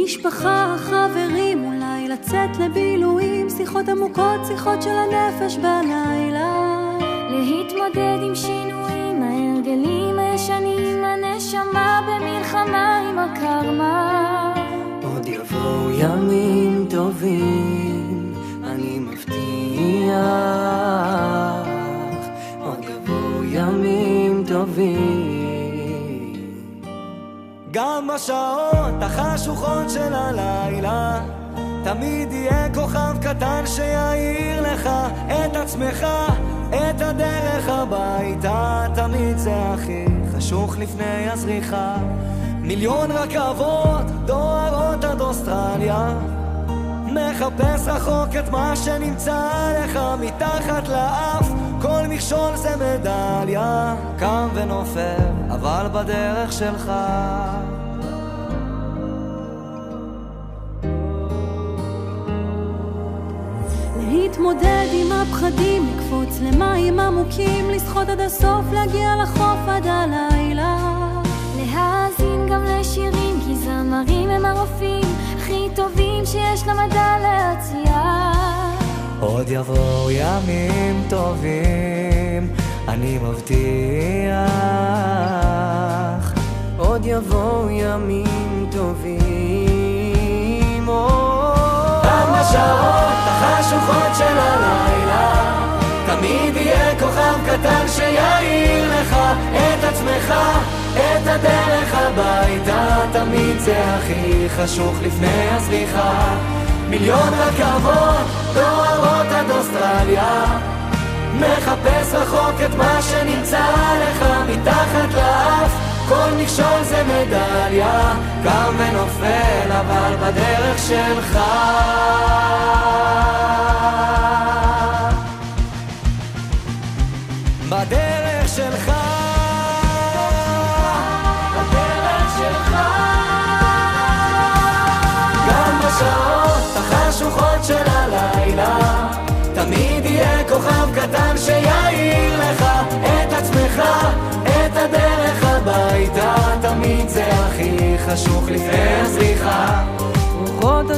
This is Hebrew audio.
המשפחה, חברים, אולי לצאת לבילויים, שיחות עמוקות, שיחות של הנפש בלילה. להתמודד עם שינויים, ההרגלים הישנים, הנשמה במלחמה עם הקרמה. עוד יבואו ימים טובים, אני מבטיח. עוד יבואו ימים טובים. גם בשעות החשוכות של הלילה תמיד יהיה כוכב קטן שיעיר לך את עצמך, את הדרך הביתה. תמיד זה הכי חשוך לפני הזריחה. מיליון רכבות דוהרות עד אוסטרליה, מחפש רחוק את מה שנמצא לך מתחת לאף. כל מכשול זה מדליה, קם ונופל אבל בדרך שלך. להתמודד עם הפחדים, לקפוץ למים עמוקים, לשחות עד הסוף, להגיע לחוף עד הלילה. להאזין גם לשירים, כי זמרים הם הרופאים הכי טובים שיש למדע להציע. עוד יבואו ימים טובים, אני מבטיח. עוד יבואו ימים טובים. גם בשעות החשוכות של הלילה תמיד יהיה כוכב קטן שיעיר לך את עצמך, את הדרך הביתה. תמיד זה הכי חשוך לפני הזריחה. מיליון רכבות דוהרות עד אוסטרליה, מחפש רחוק את מה שנמצא לך מתחת לאף. כל מכשול זה מדליה, קם ונופל אבל בדרך שלך. בדרך שלך, בדרך שלך. גם בשעות החשוכות של הלילה תמיד יהיה כוכב קטן שיעיר לך את עצמך, את הדרך הביתה. תמיד זה הכי חשוך לפני הזריחה. רוחות